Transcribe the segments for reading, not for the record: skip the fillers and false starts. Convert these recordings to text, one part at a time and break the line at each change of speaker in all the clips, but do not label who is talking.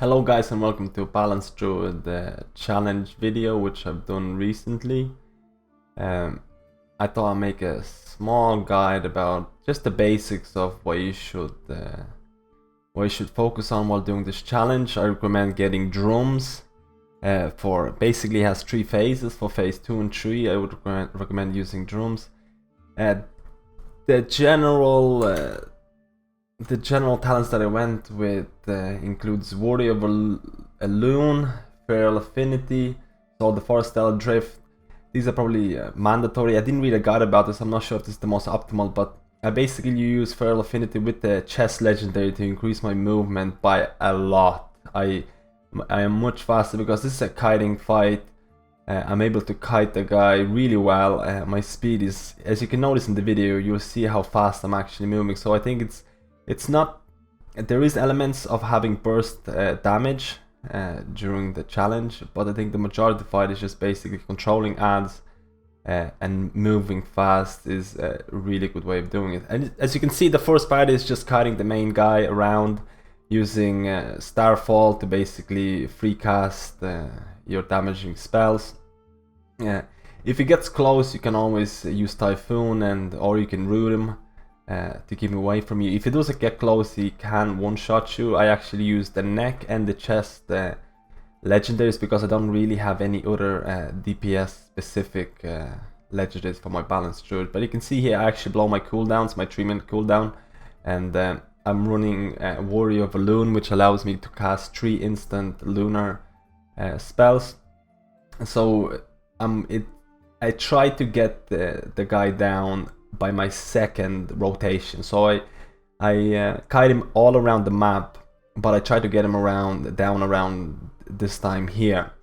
Hello guys and welcome to Balanced Druid challenge video which I've done recently. I thought I'd make a small guide about just the basics of what you should focus on while doing this challenge. I recommend getting drums. For basically has 3 phases. For phase 2 and 3 I would recommend using drums. The general talents that I went with includes Warrior of a Loon, Feral Affinity, so the Forest Stellar Drift. These are probably mandatory. I didn't read a guide about this, I'm not sure if this is the most optimal, but I basically use Feral Affinity with the chest legendary to increase my movement by a lot. I am much faster because this is a kiting fight. I'm able to kite the guy really well. My speed is, as you can notice in the video, you'll see how fast I'm actually moving. So I think it's not, there is elements of having burst damage during the challenge, but I think the majority of the fight is just basically controlling ads and moving fast is a really good way of doing it. And as you can see, the first part is just kiting the main guy around using Starfall to basically free cast your damaging spells. If he gets close, you can always use Typhoon or you can root him to keep him away from you. If he doesn't get close, he can one-shot you. I actually use the neck and the chest legendaries because I don't really have any other DPS specific legendaries for my balanced druid. But you can see here I actually blow my cooldowns, my 3-minute cooldown, and I'm running Warrior of a Loon, which allows me to cast 3 instant lunar spells. So I try to get the guy down by my second rotation. So I kite him all around the map, but I try to get him down around this time here.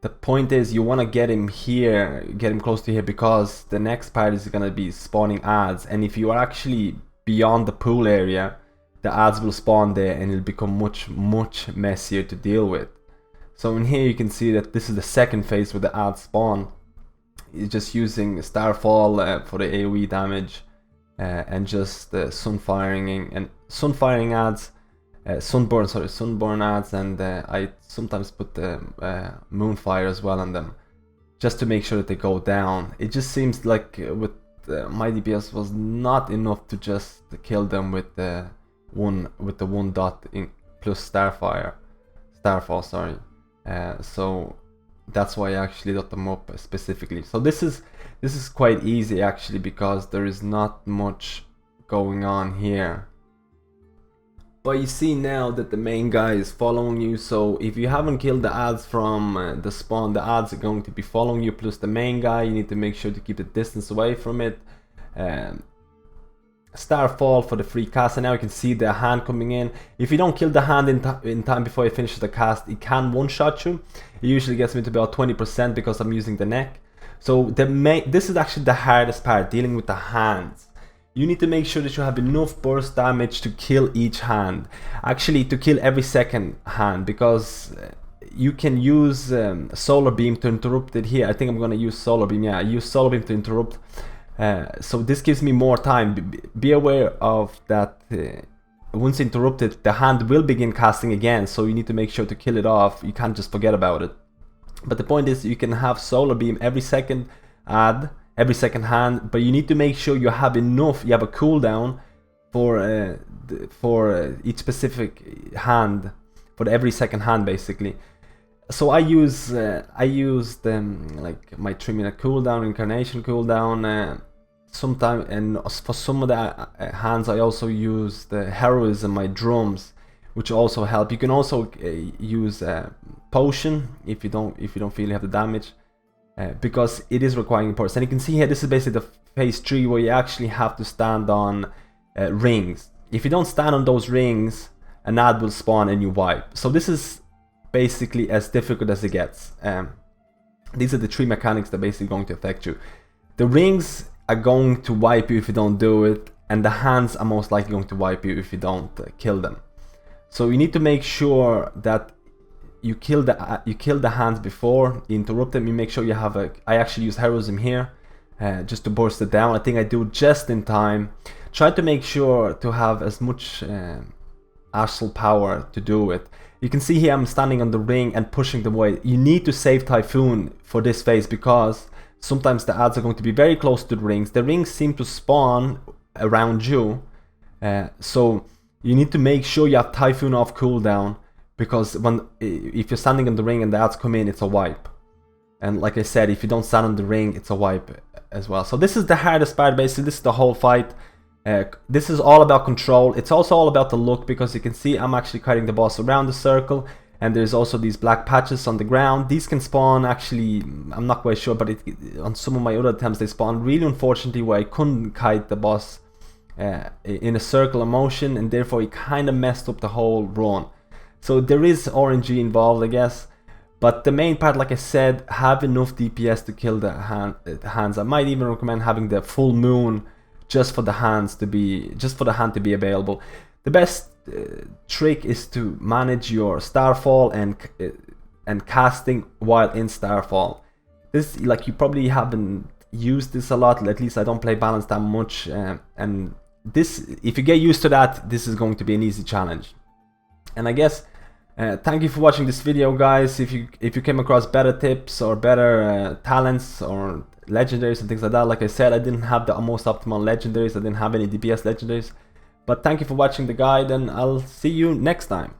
The point is you want to get him here, get him close to here, because the next part is going to be spawning ads, and if you are actually beyond the pool area, the ads will spawn there and it'll become much messier to deal with. So in here you can see that this is the second phase where the ads spawn. It's just using Starfall for the AoE damage and just sunfiring ads, sunburn ads, and I sometimes put the moonfire as well on them, just to make sure that they go down. It just seems like with my DPS was not enough to just kill them with the one dot plus Starfall, sorry. So that's why I actually got them up specifically. So this is quite easy actually, because there is not much going on here. But you see now that the main guy is following you, so if you haven't killed the ads from the spawn, the ads are going to be following you, plus the main guy. You need to make sure to keep the distance away from it. Starfall for the free cast, and now you can see the hand coming in. If you don't kill the hand in time before you finish the cast, it can one-shot you. It usually gets me to about 20% because I'm using the neck. So this is actually the hardest part, dealing with the hands. You need to make sure that you have enough burst damage to kill each hand. Actually, to kill every second hand, because you can use Solar Beam to interrupt it here. I think I'm going to use Solar Beam. Yeah, I use Solar Beam to interrupt. So this gives me more time. Be aware of that. Once interrupted, the hand will begin casting again, so you need to make sure to kill it off. You can't just forget about it. But the point is, you can have Solar Beam every second every second hand, but you need to make sure you have enough. You have a cooldown for each specific hand, for every second hand basically. So I used like my 3-minute cooldown, incarnation cooldown. Sometime, and for some of the hands I also use the heroism, my drums, which also help. You can also use potion if you don't feel you have the damage, because it is requiring burst. And you can see here, this is basically the phase 3 where you actually have to stand on rings. If you don't stand on those rings, an ad will spawn and you wipe. So this is basically as difficult as it gets. These are the 3 mechanics that are basically going to affect you. The rings are going to wipe you if you don't do it, and the hands are most likely going to wipe you if you don't kill them. So you need to make sure that you kill the hands before you interrupt them. You make sure you have I actually use heroism here just to burst it down. I think I do just in time. Try to make sure to have as much astral power to do it. You can see here I'm standing on the ring and pushing them away. You need to save Typhoon for this phase because sometimes the ads are going to be very close to the rings. The rings seem to spawn around you, so you need to make sure you have Typhoon off cooldown, because if you're standing on the ring and the ads come in, it's a wipe. And like I said, if you don't stand on the ring, it's a wipe as well. So this is the hardest part, basically. This is the whole fight. This is all about control. It's also all about the look, because you can see I'm actually carrying the boss around the circle, and there's also these black patches on the ground. These can spawn, actually, I'm not quite sure, but on some of my other attempts they spawn really unfortunately where I couldn't kite the boss in a circle of motion, and therefore it kind of messed up the whole run. So there is RNG involved, I guess. But the main part, like I said, have enough DPS to kill the hands. I might even recommend having the full moon just for the hand to be available. The best trick is to manage your starfall and casting while in starfall. This, like, you probably haven't used this a lot. At least I don't play balance that much, and this, if you get used to that, this is going to be an easy challenge. And I guess thank you for watching this video, guys. If you came across better tips or better talents or legendaries and things like that, like I said, I didn't have the most optimal legendaries. I didn't have any DPS legendaries. But thank you for watching the guide, and I'll see you next time.